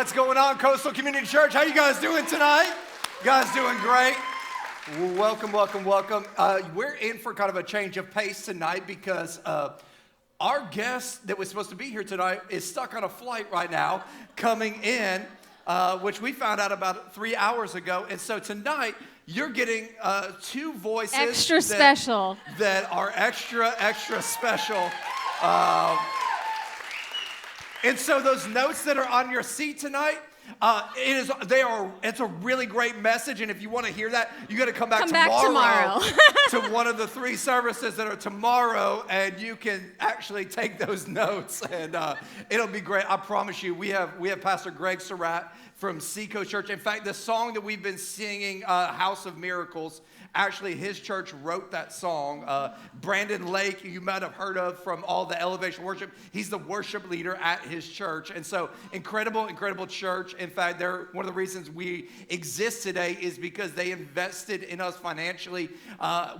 What's going on, Coastal Community Church? How you guys doing tonight? You guys doing great? Welcome. We're in for kind of a change of pace tonight because our guest that was supposed to be here tonight is stuck on a flight right now coming in, which we found out about 3 hours ago. And so tonight, you're getting two voices that are extra special. And so those notes that are on your seat tonight, it's a really great message. And if you want to hear that, you got to come back tomorrow to one of the three services that are tomorrow, and you can actually take those notes, and it'll be great. I promise you. We have Pastor Greg Surratt from Seacoast Church. In fact, the song that we've been singing, House of Miracles, actually his church wrote that song. Brandon Lake, you might have heard of from all the Elevation Worship. He's the worship leader at his church. And so incredible church. In fact, they're one of the reasons we exist today is because they invested in us financially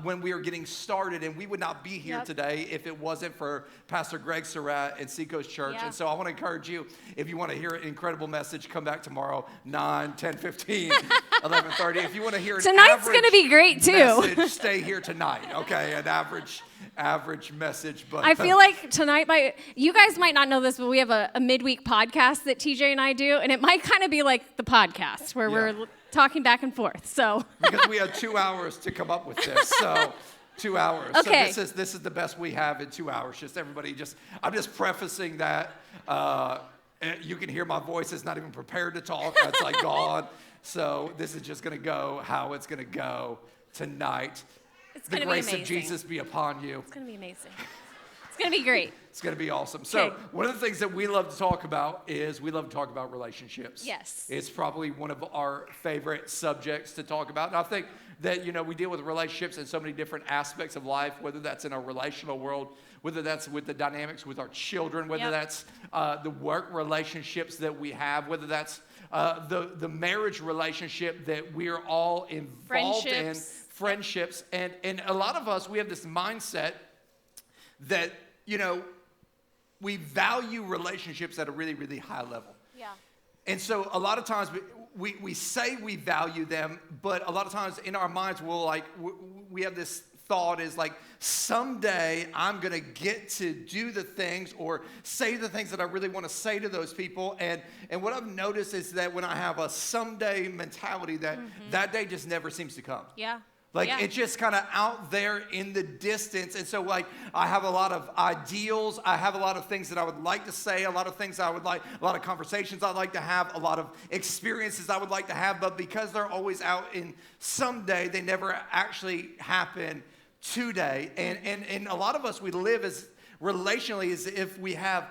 when we were getting started. And we would not be here today if it wasn't for Pastor Greg Surratt and Seacoast Church. And so I want to encourage you, if you want to hear an incredible message, come back tomorrow, 9, 10, 15, 11:30. If you want to hear an tonight's going to be great too. Message, stay here tonight. Okay, an average message. But I feel like tonight, you guys might not know this, but we have a midweek podcast that TJ and I do, and it might kind of be like the podcast where we're talking back and forth. So because we had 2 hours to come up with this, so 2 hours. Okay. So this is the best we have in 2 hours. I'm just prefacing that. You can hear my voice is not even prepared to talk. It's like gone. So this is just going to go how it's going to go tonight. The grace of Jesus be upon you. It's going to be amazing. It's going to be great. It's going to be awesome. So one of the things that we love to talk about is relationships. Yes. It's probably one of our favorite subjects to talk about. And I think that, we deal with relationships in so many different aspects of life, whether that's in our relational world, whether that's with the dynamics with our children, whether that's the work relationships that we have, whether that's the marriage relationship that we're all involved in, friendships. And a lot of us, we have this mindset that, we value relationships at a really, really high level. Yeah. And so a lot of times we say we value them, but a lot of times in our minds we have this thought is like, someday I'm going to get to do the things or say the things that I really want to say to those people. And what I've noticed is that when I have a someday mentality, that day just never seems to come. Yeah. It's just kind of out there in the distance. And so I have a lot of ideals. I have a lot of things that I would like to say, a lot of things I would like, a lot of conversations I'd like to have, a lot of experiences I would like to have. But because they're always out in someday, they never actually happen today. And a lot of us, we live as relationally as if we have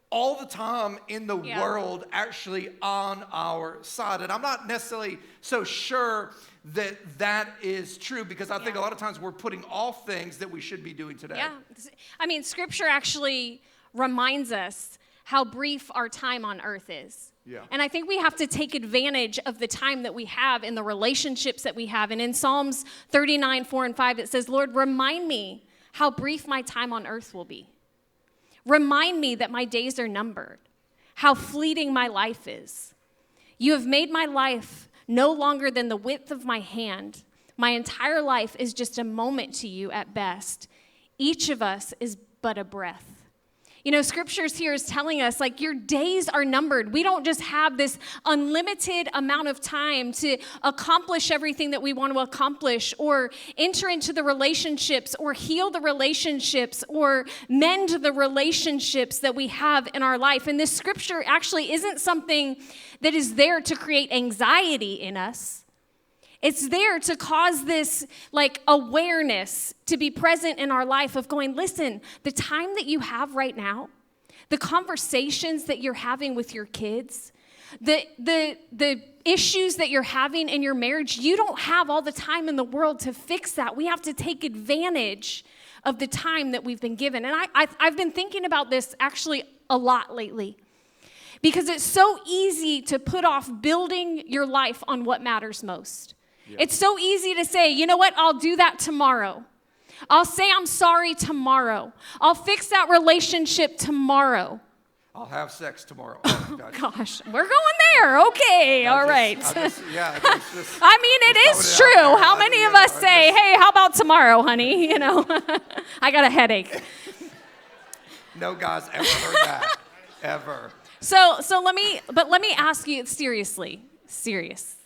all the time in the world actually on our side. And I'm not necessarily so sure that is true because I think a lot of times we're putting off things that we should be doing today. Yeah. I mean, Scripture actually reminds us how brief our time on earth is. Yeah. And I think we have to take advantage of the time that we have in the relationships that we have. And in Psalms 39, 4 and 5, it says, Lord, remind me how brief my time on earth will be. Remind me that my days are numbered, how fleeting my life is. You have made my life no longer than the width of my hand. My entire life is just a moment to you at best. Each of us is but a breath. Scriptures here is telling us, your days are numbered. We don't just have this unlimited amount of time to accomplish everything that we want to accomplish or enter into the relationships or heal the relationships or mend the relationships that we have in our life. And this scripture actually isn't something that is there to create anxiety in us. It's there to cause this awareness to be present in our life of going, listen, the time that you have right now, the conversations that you're having with your kids, the issues that you're having in your marriage, you don't have all the time in the world to fix that. We have to take advantage of the time that we've been given. And I've been thinking about this actually a lot lately. Because it's so easy to put off building your life on what matters most. Yeah. It's so easy to say, you know what, I'll do that tomorrow. I'll say I'm sorry tomorrow. I'll fix that relationship tomorrow. I'll have sex tomorrow. Oh, gosh, we're going there. Okay, all right. Yeah, I mean, it is true. How many of us say, hey, how about tomorrow, honey? You know, I got a headache. No guy's ever heard that, ever. So let me ask you seriously, serious.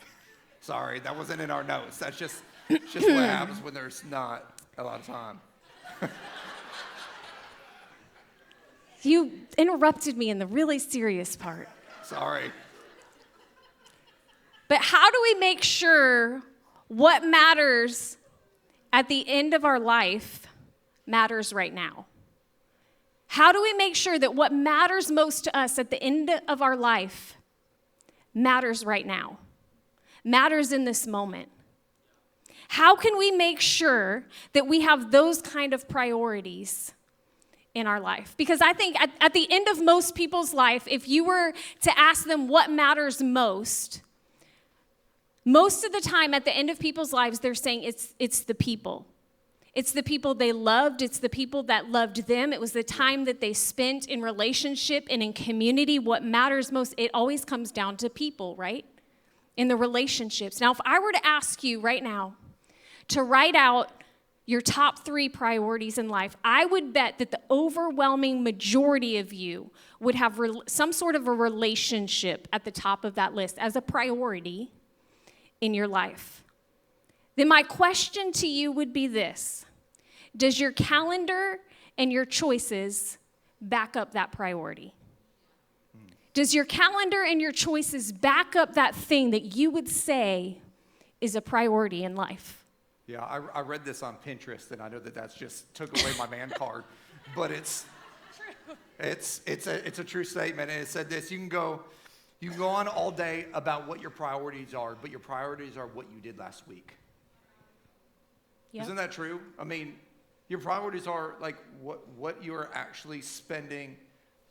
Sorry, that wasn't in our notes. That's just what happens when there's not a lot of time. You interrupted me in the really serious part. Sorry. But how do we make sure what matters at the end of our life matters right now? How do we make sure that what matters most to us at the end of our life matters right now? Matters in this moment? How can we make sure that we have those kind of priorities in our life? Because I think at the end of most people's life, if you were to ask them what matters most of the time at the end of people's lives, they're saying it's the people. It's the people they loved. It's the people that loved them. It was the time that they spent in relationship and in community. What matters most, it always comes down to people, right? In the relationships. Now, if I were to ask you right now to write out your top 3 priorities in life, I would bet that the overwhelming majority of you would have some sort of a relationship at the top of that list as a priority in your life. Then my question to you would be this: does your calendar and your choices back up that priority? Does your calendar and your choices back up that thing that you would say is a priority in life? Yeah, I read this on Pinterest, and I know that's just took away my man card, but it's a true statement, and it said this: you can go on all day about what your priorities are, but your priorities are what you did last week. Yep. Isn't that true? I mean, your priorities are like what you are actually spending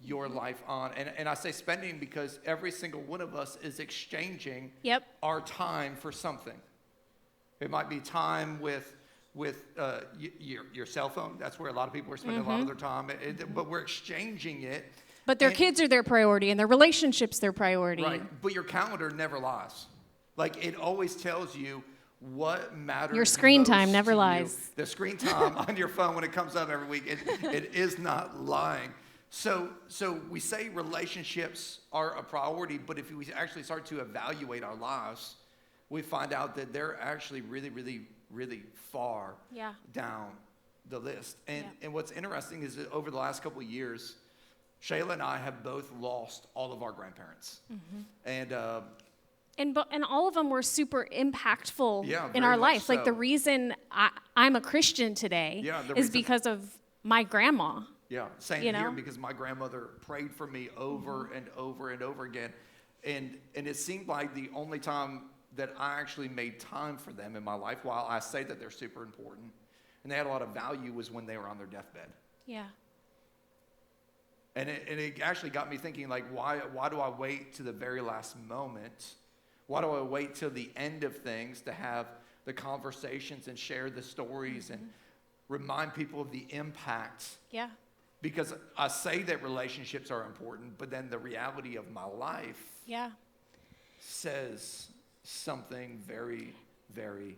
your life on. And I say spending because every single one of us is exchanging our time for something. It might be time with your cell phone. That's where a lot of people are spending a lot of their time. But we're exchanging it. But their kids are their priority, and their relationships their priority. Right. But your calendar never lies. Like, it always tells you what matters. Your screen most time never to lies. You. The screen time on your phone when it comes up every week, it is not lying. So we say relationships are a priority, but if we actually start to evaluate our lives, we find out that they're actually really, really, really far down the list. And what's interesting is that over the last couple of years, Shayla and I have both lost all of our grandparents. Mm-hmm. And all of them were super impactful in our life. So. Like, the reason I'm a Christian today is because of my grandma. Yeah, same here, because my grandmother prayed for me over and over and over again. And it seemed like the only time that I actually made time for them in my life, while I say that they're super important and they had a lot of value, was when they were on their deathbed. Yeah. And it actually got me thinking, like, why do I wait to the very last moment? Why do I wait till the end of things to have the conversations and share the stories and remind people of the impact? Yeah. Because I say that relationships are important, but then the reality of my life says something very, very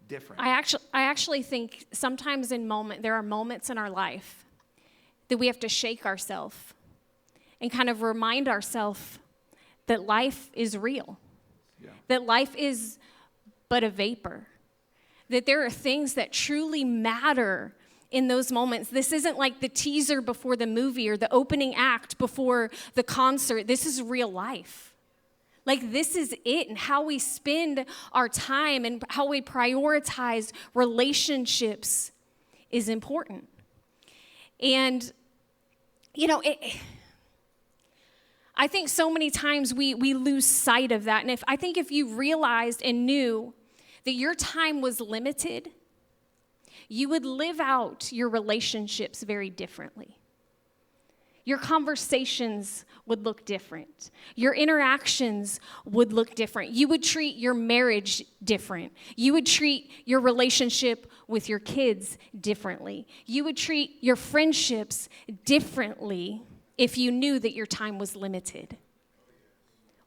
different. I actually think sometimes there are moments in our life that we have to shake ourselves and kind of remind ourselves that life is real, that life is but a vapor, that there are things that truly matter in those moments. This isn't like the teaser before the movie or the opening act before the concert. This is real life. Like, this is it, and how we spend our time and how we prioritize relationships is important. And, I think so many times we lose sight of that. And I think if you realized and knew that your time was limited, you would live out your relationships very differently. Your conversations would look different. Your interactions would look different. You would treat your marriage different. You would treat your relationship with your kids differently. You would treat your friendships differently if you knew that your time was limited?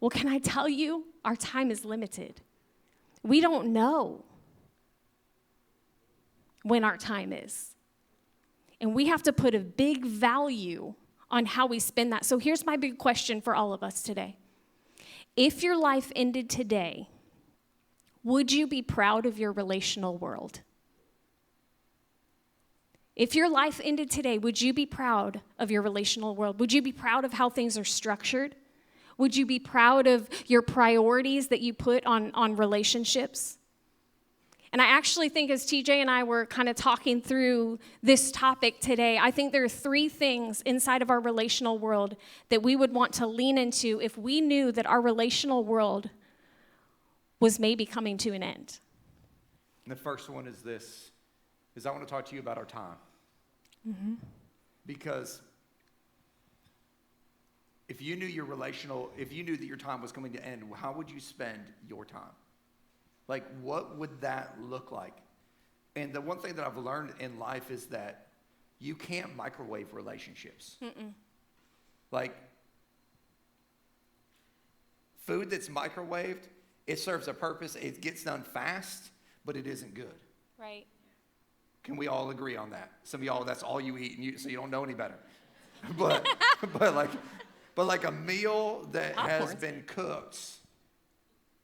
Well, can I tell you, our time is limited. We don't know when our time is. And we have to put a big value on how we spend that. So here's my big question for all of us today. If your life ended today, would you be proud of your relational world? If your life ended today, would you be proud of your relational world? Would you be proud of how things are structured? Would you be proud of your priorities that you put on relationships? And I actually think as TJ and I were kind of talking through this topic today, I think there are 3 things inside of our relational world that we would want to lean into if we knew that our relational world was maybe coming to an end. And the first one is this, is I want to talk to you about our time. Mm-hmm. Because if you knew that your time was coming to end, how would you spend your time? Like, what would that look like? And the one thing that I've learned in life is that you can't microwave relationships. Mm-mm. Like, food that's microwaved, it serves a purpose. It gets done fast, but it isn't good. Right. Can we all agree on that? Some of y'all, that's all you eat, and so you don't know any better. But like a meal that has been cooked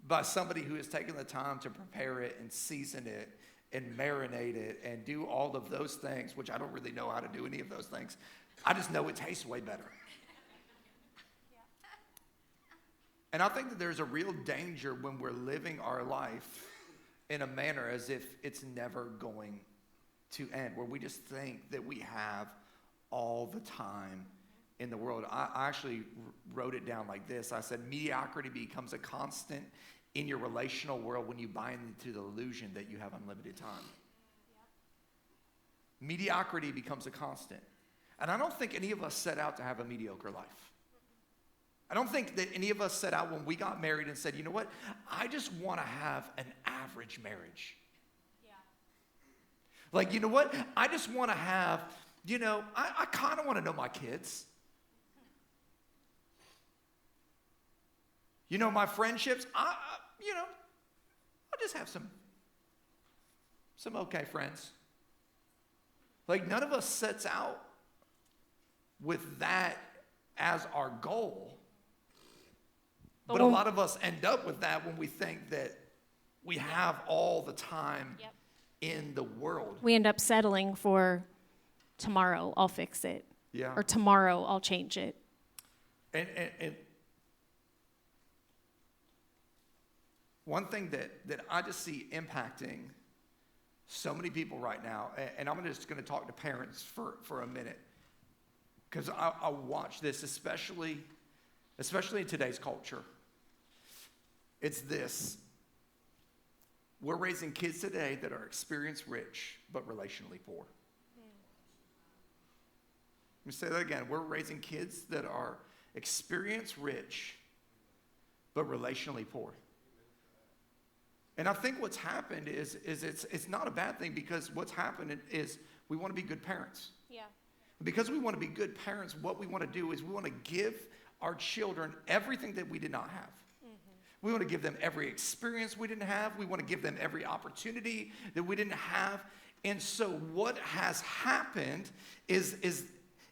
by somebody who has taken the time to prepare it and season it and marinate it and do all of those things, which I don't really know how to do any of those things. I just know it tastes way better. And I think that there's a real danger when we're living our life in a manner as if it's never going to end, where we just think that we have all the time in the world. I actually wrote it down like this. I said, mediocrity becomes a constant in your relational world when you buy into the illusion that you have unlimited time. Yep. Mediocrity becomes a constant. And I don't think any of us set out to have a mediocre life. I don't think that any of us set out when we got married and said, you know what, I just want to have an average marriage. Yeah. Like, you know what, I just want to have, I kind of want to know my kids. My friendships, I just have some okay friends. Like, none of us sets out with that as our goal. But a lot of us end up with that when we think that we have all the time in the world. We end up settling for tomorrow, I'll fix it. Yeah. Or tomorrow, I'll change it. And one thing that I just see impacting so many people right now, and I'm just going to talk to parents for a minute, because I watch this, especially in today's culture. It's this. We're raising kids today that are experience rich but relationally poor. Let me say that again. We're raising kids that are experience rich but relationally poor. And I think what's happened is it's not a bad thing, because what's happened is we want to be good parents. Yeah. Because we want to be good parents, what we want to do is we want to give our children everything that we did not have. Mm-hmm. We want to give them every experience we didn't have. We want to give them every opportunity that we didn't have. And so what has happened is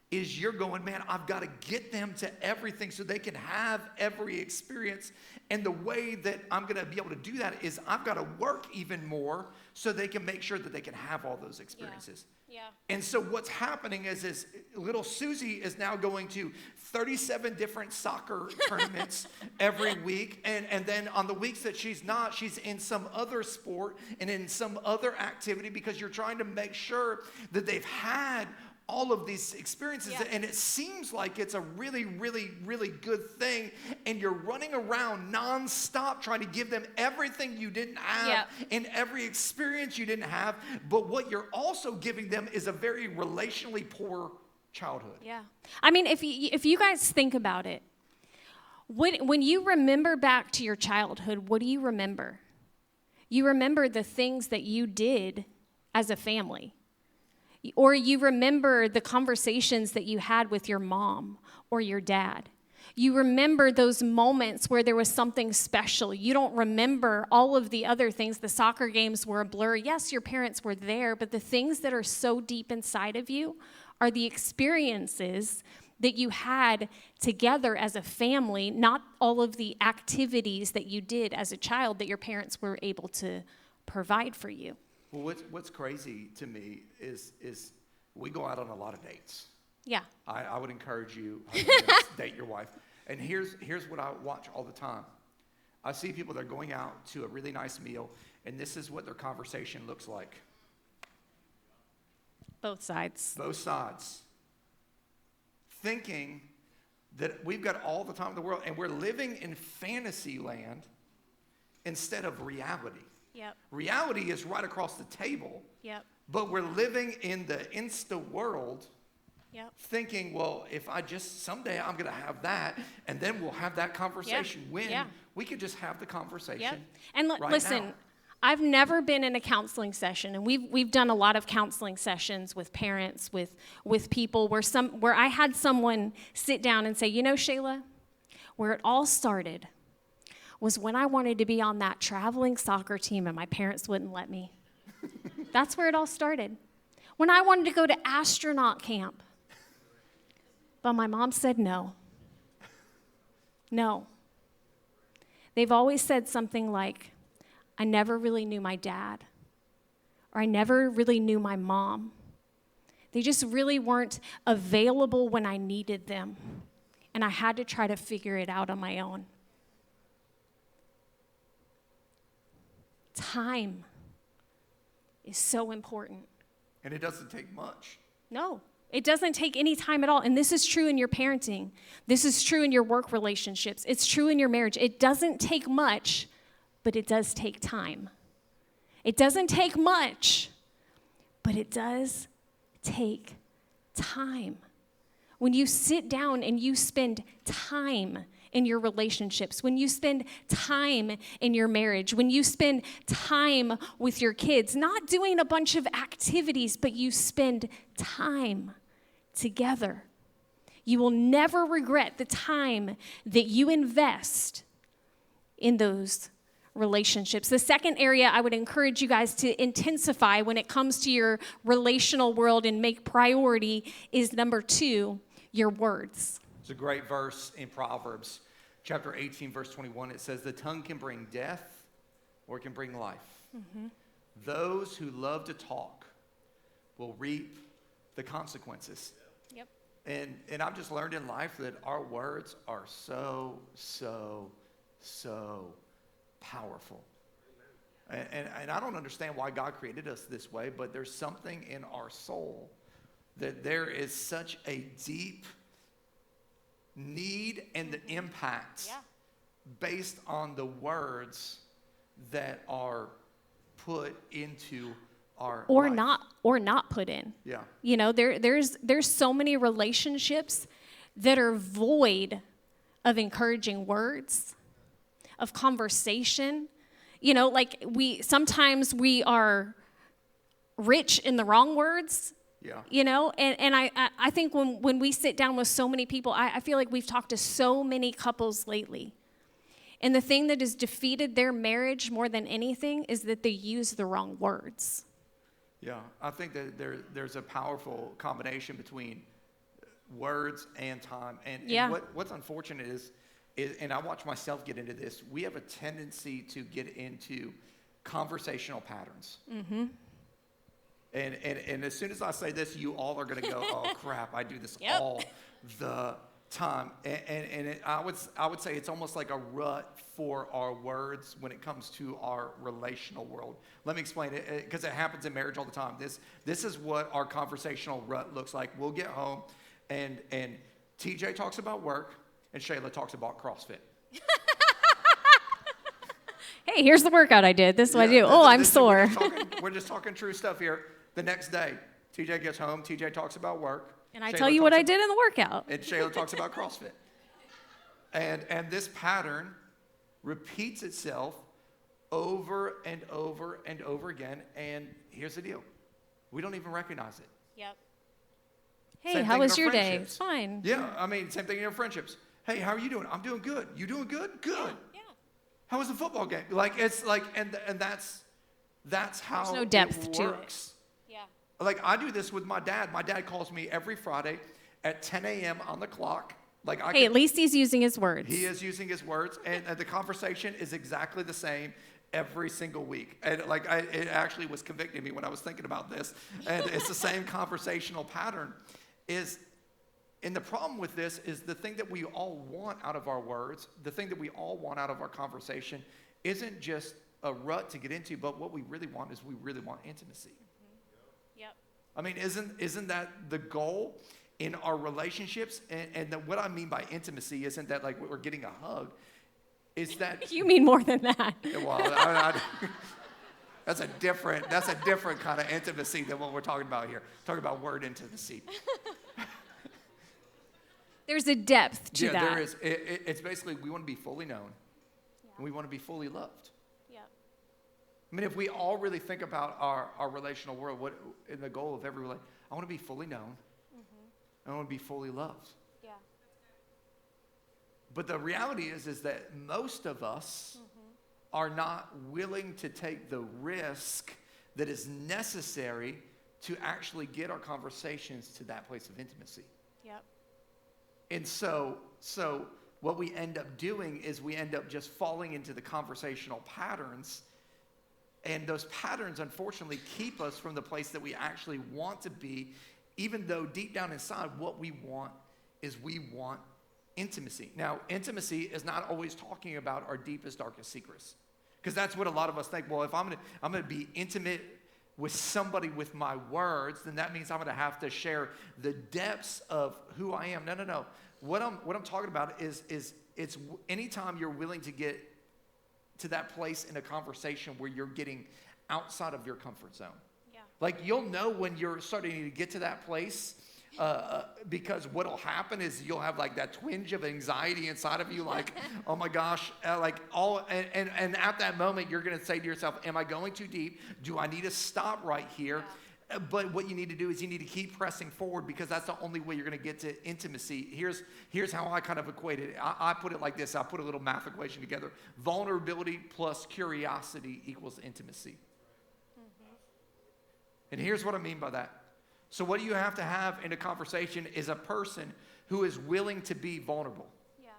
you're going, man, I've got to get them to everything so they can have every experience. And the way that I'm going to be able to do that is I've got to work even more so they can make sure that they can have all those experiences. Yeah. And so what's happening is little Susie is now going to 37 different soccer tournaments every week. And then on the weeks that she's not, she's in some other sport and in some other activity, because you're trying to make sure that they've had all of these experiences. Yeah. And it seems like it's a really, really, really good thing. And you're running around nonstop trying to give them everything you didn't have and every experience you didn't have. But what you're also giving them is a very relationally poor childhood. Yeah. I mean, if you guys think about it, when you remember back to your childhood, what do you remember? You remember the things that you did as a family. Or you remember the conversations that you had with your mom or your dad. You remember those moments where there was something special. You don't remember all of the other things. The soccer games were a blur. Yes, your parents were there, but the things that are so deep inside of you are the experiences that you had together as a family, not all of the activities that you did as a child that your parents were able to provide for you. Well, what's crazy to me is we go out on a lot of dates. Yeah. I would encourage you to date your wife. And here's what I watch all the time. I see people that are going out to a really nice meal, and this is what their conversation looks like. Both sides. Both sides. Thinking that we've got all the time in the world, and we're living in fantasy land instead of reality. Yep. Reality is right across the table. Yep. But we're living in the Insta world. Yep. Thinking, well, if I just, someday I'm going to have that, and then we'll have that conversation. When we could just have the conversation. And right listen, now. I've never been in a counseling session, and we've done a lot of counseling sessions with parents, with people where I had someone sit down and say, you know, Shayla, where it all started was when I wanted to be on that traveling soccer team and my parents wouldn't let me. That's where it all started. When I wanted to go to astronaut camp, but my mom said no. No. They've always said something like, I never really knew my dad, or I never really knew my mom. They just really weren't available when I needed them, and I had to try to figure it out on my own. Time is so important. And it doesn't take much. No, it doesn't take any time at all. And this is true in your parenting. This is true in your work relationships. It's true in your marriage. It doesn't take much, but it does take time. It doesn't take much, but it does take time. When you sit down and you spend time in your relationships, when you spend time in your marriage, when you spend time with your kids, not doing a bunch of activities, but you spend time together, you will never regret the time that you invest in those relationships. The second area I would encourage you guys to intensify when it comes to your relational world and make priority is number 2, your words. It's a great verse in Proverbs, chapter 18, verse 21. It says, the tongue can bring death or it can bring life. Mm-hmm. Those who love to talk will reap the consequences. Yep. And I've just learned in life that our words are so powerful. And I don't understand why God created us this way, but there's something in our soul that there is such a deep need and the impact based on the words that are put into our life. or not put in. Yeah. You know, there's so many relationships that are void of encouraging words, of conversation. You know, like sometimes we are rich in the wrong words. Yeah. You know, and I think when we sit down with so many people, I feel like we've talked to so many couples lately. And the thing that has defeated their marriage more than anything is that they use the wrong words. Yeah, I think that there's a powerful combination between words and time. And what's unfortunate is, and I watch myself get into this, we have a tendency to get into conversational patterns. Mm-hmm. And as soon as I say this, you all are going to go, oh, crap, I do this all the time. I would say it's almost like a rut for our words when it comes to our relational world. Let me explain it, because it happens in marriage all the time. This is what our conversational rut looks like. We'll get home, and TJ talks about work, and Shayla talks about CrossFit. Hey, here's the workout I did. This is what I do. I'm sore. We're just talking true stuff here. The next day, TJ gets home. TJ talks about work. And I tell you what I did in the workout. And Shayla talks about CrossFit. And this pattern repeats itself over and over and over again. And here's the deal. We don't even recognize it. Yep. Hey, how was your day? It's fine. Yeah, I mean, same thing in your friendships. Hey, how are you doing? I'm doing good. You doing good? Good. Yeah. How was the football game? Like, it's like, and that's how there's no depth it to works. it. Yeah. Like, I do this with my dad. My dad calls me every Friday at 10 a.m. on the clock. Like, at least he's using his words. He is using his words, and the conversation is exactly the same every single week. And like, it actually was convicting me when I was thinking about this. And it's the same conversational pattern. And the problem with this is the thing that we all want out of our words, the thing that we all want out of our conversation isn't just a rut to get into, but what we really want is we really want intimacy. Mm-hmm. Yep. I mean, isn't that the goal in our relationships? And what I mean by intimacy isn't that like we're getting a hug. Is that you mean more than that? Well, that's a different kind of intimacy than what we're talking about here. Talking about word intimacy. There's a depth to that. Yeah, there is. It's basically we want to be fully known, and we want to be fully loved. Yeah. I mean, if we all really think about our relational world, what in the goal of every relationship, I want to be fully known. Mm-hmm. I want to be fully loved. Yeah. But the reality is that most of us are not willing to take the risk that is necessary to actually get our conversations to that place of intimacy. Yep. And so what we end up doing is we end up just falling into the conversational patterns. And those patterns, unfortunately, keep us from the place that we actually want to be, even though deep down inside, what we want is we want intimacy. Now, intimacy is not always talking about our deepest, darkest secrets. Because that's what a lot of us think. Well, if I'm gonna be intimate with somebody with my words, then that means I'm going to have to share the depths of who I am. No. What I'm talking about is it's anytime you're willing to get to that place in a conversation where you're getting outside of your comfort zone. Yeah. Like you'll know when you're starting to get to that place because what'll happen is you'll have like that twinge of anxiety inside of you, like, oh my gosh, and at that moment you're going to say to yourself, am I going too deep? Do I need to stop right here? Yeah. But what you need to do is you need to keep pressing forward because that's the only way you're going to get to intimacy. Here's how I kind of equate it. I put it like this. I put a little math equation together. Vulnerability plus curiosity equals intimacy. Mm-hmm. And here's what I mean by that. So what you have to have in a conversation is a person who is willing to be vulnerable. Yeah.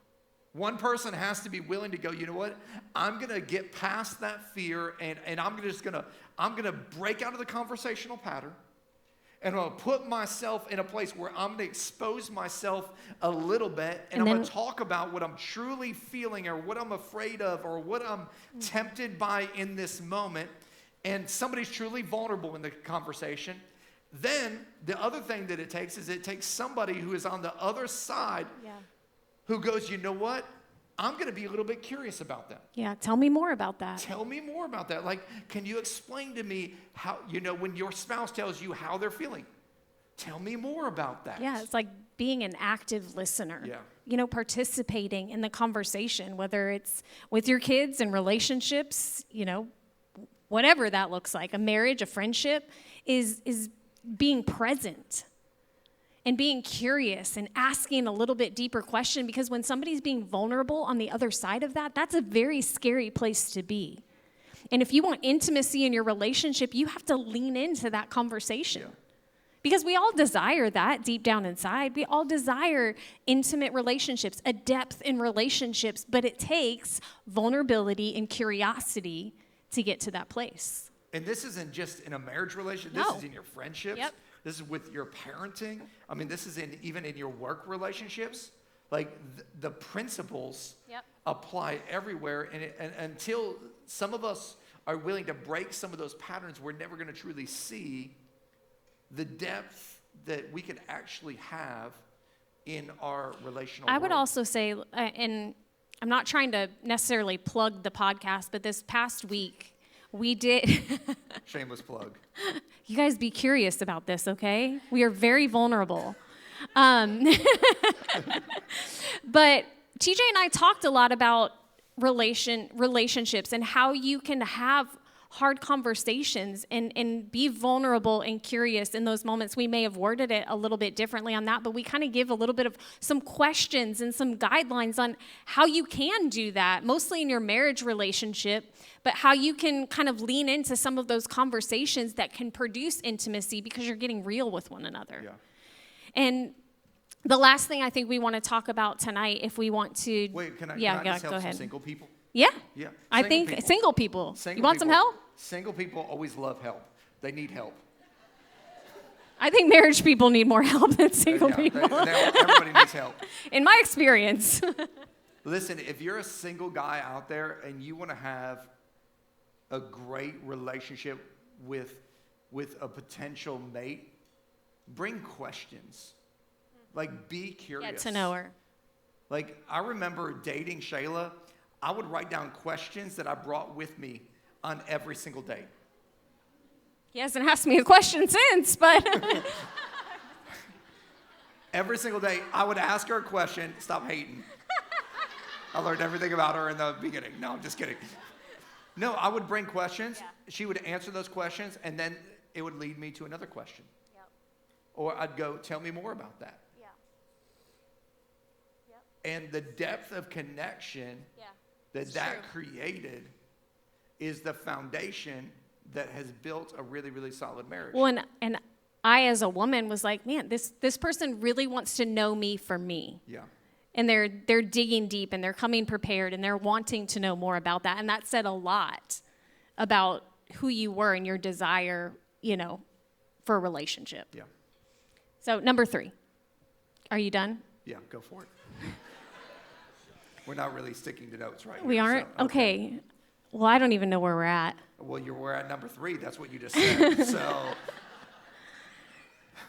One person has to be willing to go, you know what? I'm going to get past that fear and I'm going to break out of the conversational pattern and I'm going to put myself in a place where I'm going to expose myself a little bit and I'm going to talk about what I'm truly feeling or what I'm afraid of or what I'm tempted by in this moment. And somebody's truly vulnerable in the conversation. Then the other thing that it takes is it takes somebody who is on the other side who goes, you know what? I'm going to be a little bit curious about that. Yeah, tell me more about that. Tell me more about that. Like, can you explain to me how, when your spouse tells you how they're feeling? Tell me more about that. Yeah, it's like being an active listener. Yeah. Participating in the conversation, whether it's with your kids and relationships, whatever that looks like, a marriage, a friendship, is being present and being curious and asking a little bit deeper question, because when somebody's being vulnerable on the other side of that, that's a very scary place to be. And if you want intimacy in your relationship, you have to lean into that conversation. Yeah. Because we all desire that deep down inside. We all desire intimate relationships, a depth in relationships, but it takes vulnerability and curiosity to get to that place. And this isn't just in a marriage relationship. This is in your friendships. Yep. This is with your parenting. I mean, this is even in your work relationships. Like the principles apply everywhere. And until some of us are willing to break some of those patterns, we're never going to truly see the depth that we can actually have in our relational world. I would world. also say, and I'm not trying to necessarily plug the podcast, but this past week, we did. Shameless plug. You guys be curious about this, okay? We are very vulnerable. But TJ and I talked a lot about relationships and how you can have hard conversations and be vulnerable and curious in those moments. We may have worded it a little bit differently on that, but we kind of give a little bit of some questions and some guidelines on how you can do that, mostly in your marriage relationship, but how you can kind of lean into some of those conversations that can produce intimacy because you're getting real with one another. Yeah. And the last thing I think we want to talk about tonight, if we want to... Wait, can I just help some single people? Yeah. Yeah. I think single people. You want some help? Single people always love help. They need help. I think marriage people need more help than single people. Everybody needs help. In my experience. Listen, if you're a single guy out there and you want to have a great relationship with a potential mate, bring questions. Like, be curious. Get to know her. Like, I remember dating Shayla. I would write down questions that I brought with me on every single date. He hasn't asked me a question since, but... Every single day, I would ask her a question. Stop hating. I learned everything about her in the beginning. No, I'm just kidding. No, I would bring questions. Yeah. She would answer those questions, and then it would lead me to another question. Yep. Or I'd go, tell me more about that. Yeah. Yep. And the depth of connection that created is the foundation that has built a really, really solid marriage. Well, and I, as a woman, was like, man, this person really wants to know me for me. Yeah. And they're digging deep, and they're coming prepared, and they're wanting to know more about that. And that said a lot about who you were and your desire, for a relationship. Yeah. So, number 3. Are you done? Yeah, go for it. We're not really sticking to notes right now. We aren't? So, okay. Well, I don't even know where we're at. Well, we're at number 3. That's what you just said. So.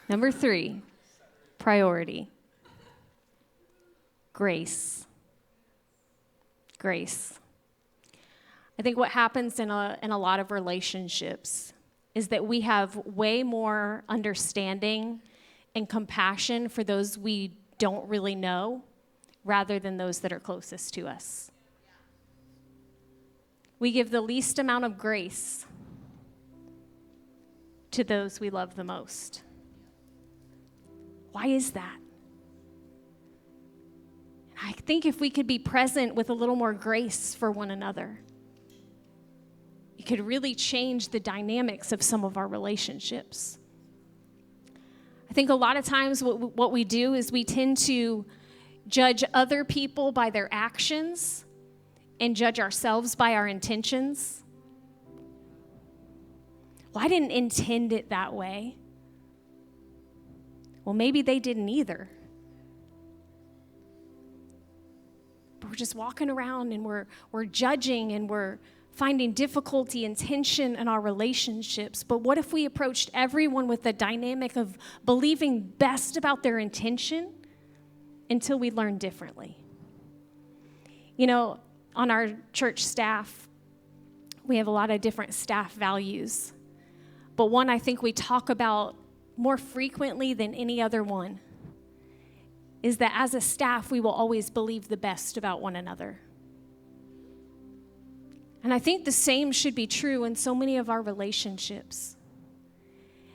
Number 3, priority. Grace. Grace. I think what happens in a lot of relationships is that we have way more understanding and compassion for those we don't really know rather than those that are closest to us. We give the least amount of grace to those we love the most. Why is that? I think if we could be present with a little more grace for one another, it could really change the dynamics of some of our relationships. I think a lot of times what we do is we tend to judge other people by their actions and judge ourselves by our intentions. Well, I didn't intend it that way. Well, maybe they didn't either. But we're just walking around and we're judging and we're finding difficulty and tension in our relationships. But what if we approached everyone with the dynamic of believing best about their intention until we learn differently? On our church staff, we have a lot of different staff values. But one I think we talk about more frequently than any other one is that as a staff, we will always believe the best about one another. And I think the same should be true in so many of our relationships.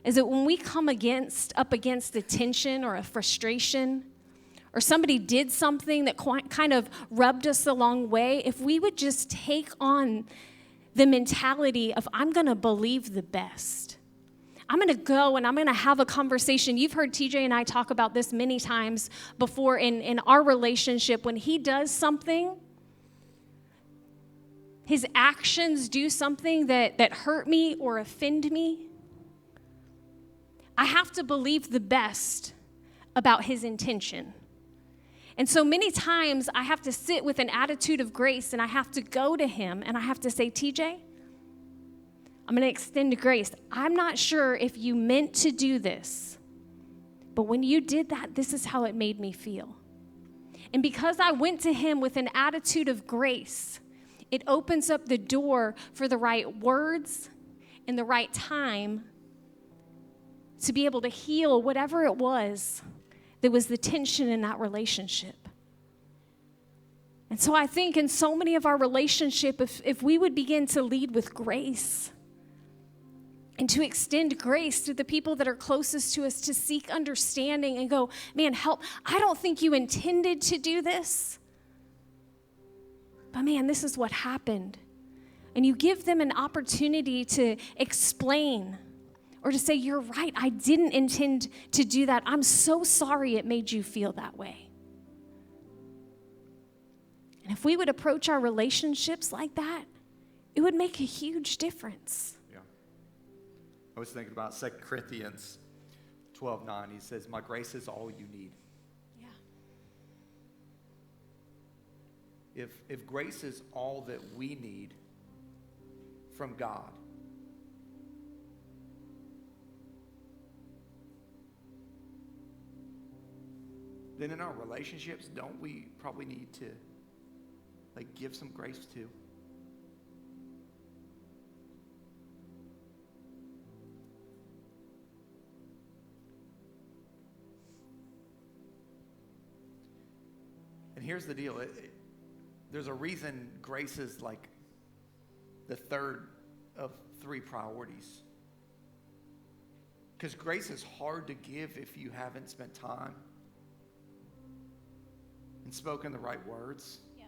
Is that when we come up against a tension or a frustration, or somebody did something that kind of rubbed us the wrong way, if we would just take on the mentality of, I'm going to believe the best. I'm going to go and I'm going to have a conversation. You've heard TJ and I talk about this many times before in our relationship. When he does something, his actions do something that hurt me or offend me, I have to believe the best about his intention. And so many times I have to sit with an attitude of grace and I have to go to him and I have to say, TJ, I'm going to extend grace. I'm not sure if you meant to do this, but when you did that, this is how it made me feel. And because I went to him with an attitude of grace, it opens up the door for the right words and the right time to be able to heal whatever it was that was the tension in that relationship. And so I think in so many of our relationships, if we would begin to lead with grace and to extend grace to the people that are closest to us, to seek understanding and go, man, help. I don't think you intended to do this, but man, this is what happened. And you give them an opportunity to explain or to say, you're right, I didn't intend to do that. I'm so sorry it made you feel that way. And if we would approach our relationships like that, it would make a huge difference. Yeah. I was thinking about 2 Corinthians 12:9. He says, my grace is all you need. Yeah. If grace is all that we need from God, then in our relationships, don't we probably need to give some grace too? And here's the deal. There's a reason grace is like the third of 3 priorities. Because grace is hard to give if you haven't spent time and spoken the right words. Yeah.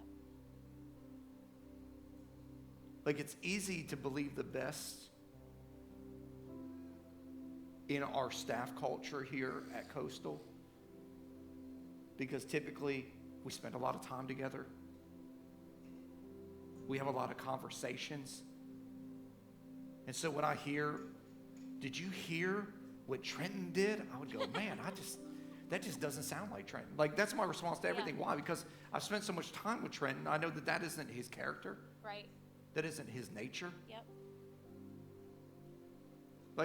It's easy to believe the best in our staff culture here at Coastal, because typically we spend a lot of time together. We have a lot of conversations. And so when I hear, did you hear what Trenton did? I would go, man, that just doesn't sound like Trenton. That's my response to everything. Yeah. Why? Because I've spent so much time with Trenton. I know that isn't his character. Right. That isn't his nature. Yep.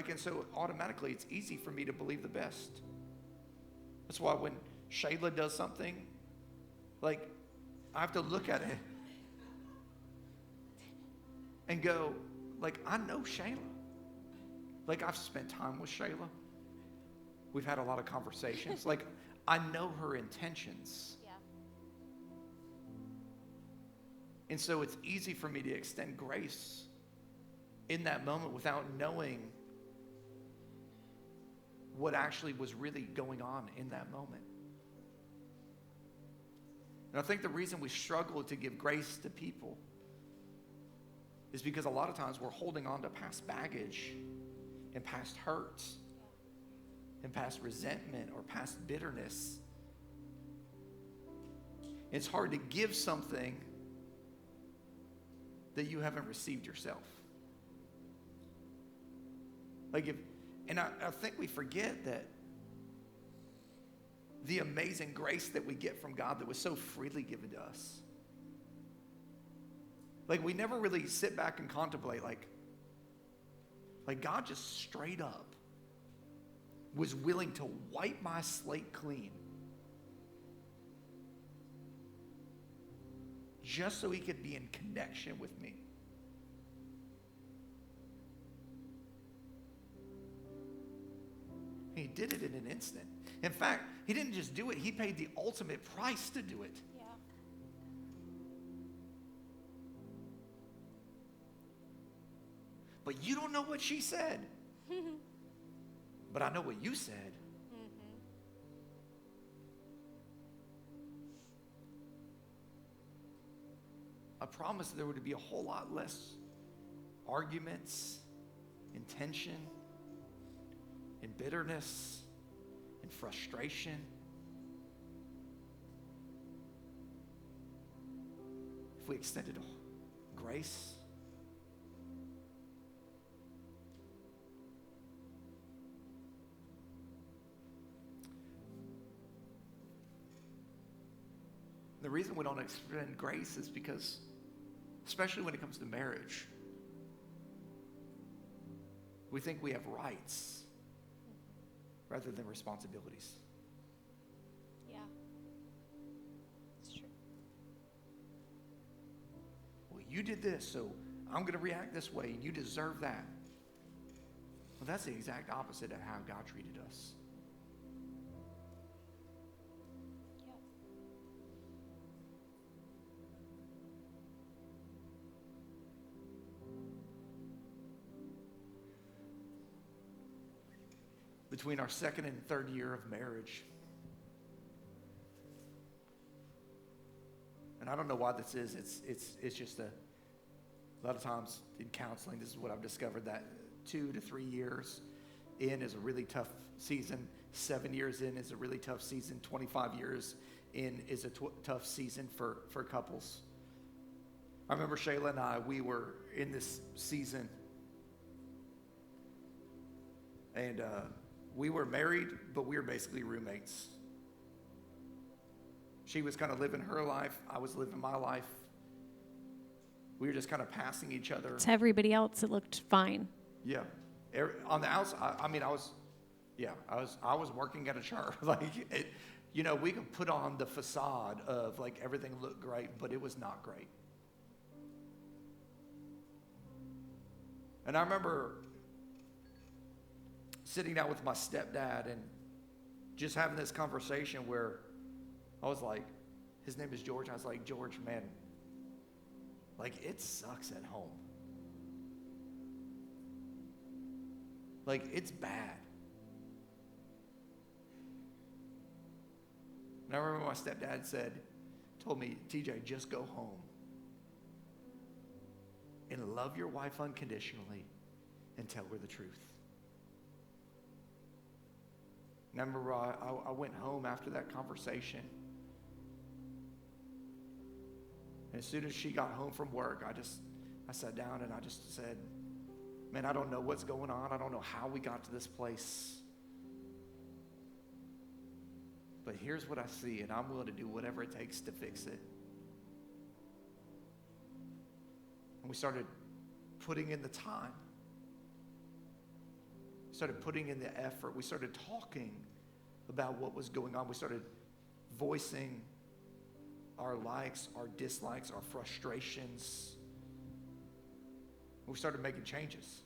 And so automatically it's easy for me to believe the best. That's why when Shayla does something, I have to look at it and go, I know Shayla. I've spent time with Shayla. We've had a lot of conversations. I know her intentions. Yeah. And so it's easy for me to extend grace in that moment without knowing what actually was really going on in that moment. And I think the reason we struggle to give grace to people is because a lot of times we're holding on to past baggage and past hurts and past resentment or past bitterness. It's hard to give something that you haven't received yourself. I think we forget that the amazing grace that we get from God that was so freely given to us. We never really sit back and contemplate, God just straight up was willing to wipe my slate clean just so he could be in connection with me. He did it in an instant. In fact, he didn't just do it, he paid the ultimate price to do it. Yeah. But you don't know what she said. But I know what you said. Mm-hmm. I promise there would be a whole lot less arguments and tension and bitterness and frustration. If we extended grace. The reason we don't extend grace is because, especially when it comes to marriage, we think we have rights rather than responsibilities. Yeah. It's true. Well, you did this, so I'm going to react this way, and you deserve that. Well, that's the exact opposite of how God treated us. between our second and third year of marriage. And I don't know why this is. It's just a lot of times in counseling, this is what I've discovered, that 2 to 3 years in is a really tough season. 7 years in is a really tough season. 25 years in is a tough season for couples. I remember Shayla and I, we were in this season, and we were married, but we were basically roommates. She was kind of living her life. I was living my life. We were just kind of passing each other. To everybody else, it looked fine. Yeah. On the outside, I was working at a church. We could put on the facade of like everything looked great, but it was not great. And I remember sitting down with my stepdad and just having this conversation where I was like, his name is George. I was like, George, man, like it sucks at home. Like it's bad. And I remember my stepdad told me, TJ, just go home and love your wife unconditionally and tell her the truth. And I remember I went home after that conversation. And as soon as she got home from work, I sat down and I just said, man, I don't know what's going on. I don't know how we got to this place. But here's what I see, and I'm willing to do whatever it takes to fix it. And we started putting in the time. We started putting in the effort. We started talking about what was going on. We started voicing our likes, our dislikes, our frustrations. We started making changes.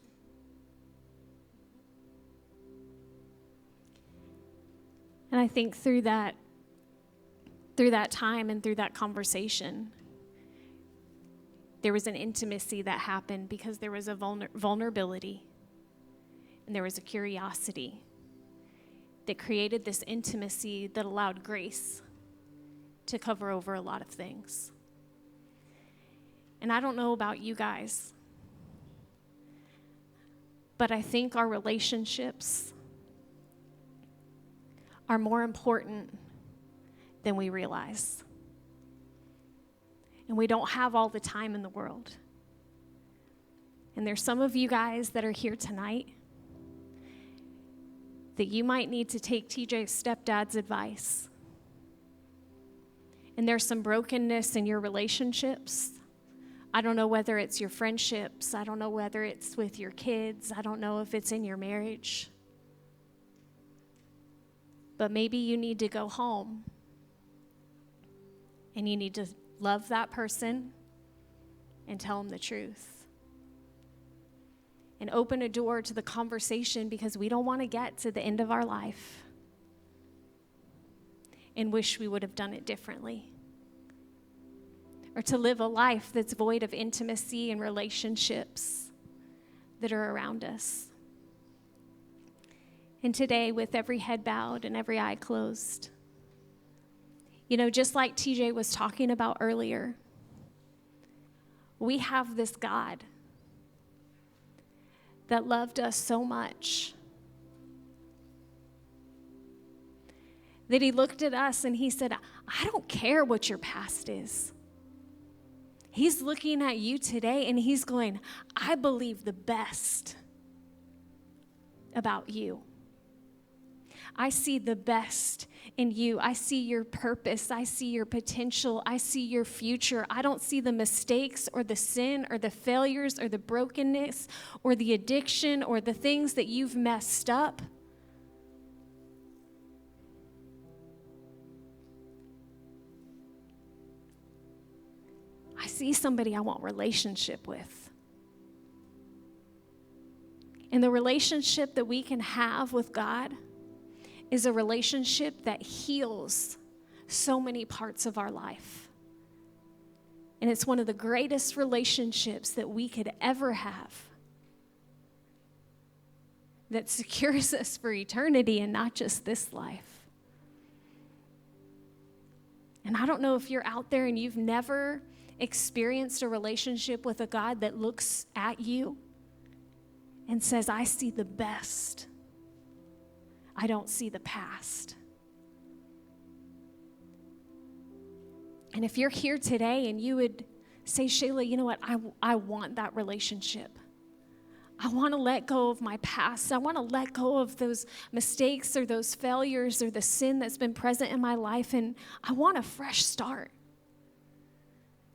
And I think through that time and through that conversation, there was an intimacy that happened because there was a vulnerability and there was a curiosity that created this intimacy that allowed grace to cover over a lot of things. And I don't know about you guys, but I think our relationships are more important than we realize. And we don't have all the time in the world. And there's some of you guys that are here tonight that you might need to take TJ's stepdad's advice. And there's some brokenness in your relationships. I don't know whether it's your friendships. I don't know whether it's with your kids. I don't know if it's in your marriage. But maybe you need to go home and you need to love that person and tell them the truth. And open a door to the conversation, because we don't want to get to the end of our life and wish we would have done it differently. Or to live a life that's void of intimacy and relationships that are around us. And today, with every head bowed and every eye closed, just like TJ was talking about earlier, we have this God that loved us so much that he looked at us and he said, I don't care what your past is. He's looking at you today and he's going, I believe the best about you. I see the best in you. I see your purpose. I see your potential. I see your future. I don't see the mistakes or the sin or the failures or the brokenness or the addiction or the things that you've messed up. I see somebody I want relationship with. And the relationship that we can have with God is a relationship that heals so many parts of our life. And it's one of the greatest relationships that we could ever have. that secures us for eternity and not just this life. And I don't know if you're out there and you've never experienced a relationship with a God that looks at you and says, I see the best. I don't see the past. And if you're here today and you would say, Shayla, you know what? I want that relationship. I want to let go of my past. I want to let go of those mistakes or those failures or the sin that's been present in my life, and I want a fresh start.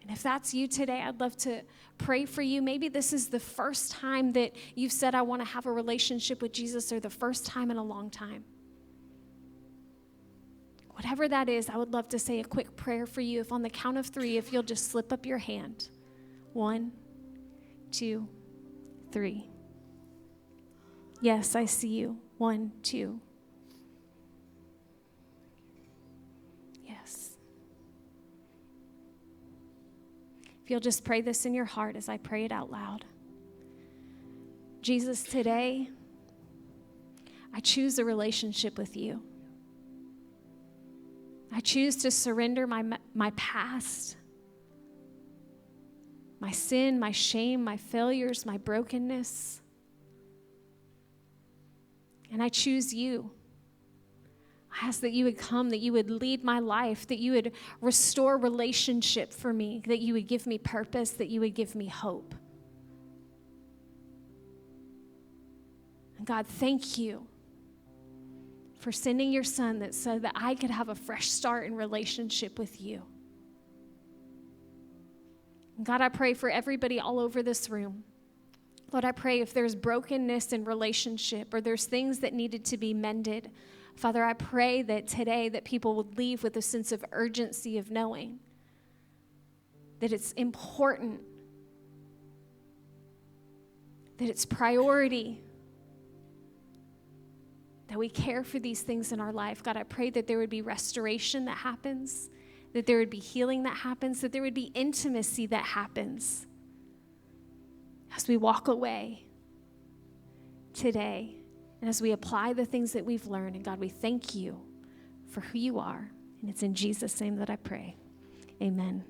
And if that's you today, I'd love to pray for you. Maybe this is the first time that you've said, I want to have a relationship with Jesus, or the first time in a long time. Whatever that is, I would love to say a quick prayer for you. If on the count of 3, if you'll just slip up your hand. 1, 2, 3. Yes, I see you. 1, 2. Yes. If you'll just pray this in your heart as I pray it out loud. Jesus, today, I choose a relationship with you. I choose to surrender my past, my sin, my shame, my failures, my brokenness. And I choose you. I ask that you would come, that you would lead my life, that you would restore relationship for me, that you would give me purpose, that you would give me hope. And God, thank you for sending your son so that I could have a fresh start in relationship with you. And God, I pray for everybody all over this room. Lord, I pray if there's brokenness in relationship or there's things that needed to be mended, Father, I pray that today that people would leave with a sense of urgency of knowing that it's important, that it's priority, that we care for these things in our life. God, I pray that there would be restoration that happens, that there would be healing that happens, that there would be intimacy that happens as we walk away today and as we apply the things that we've learned. And God, we thank you for who you are. And it's in Jesus' name that I pray. Amen.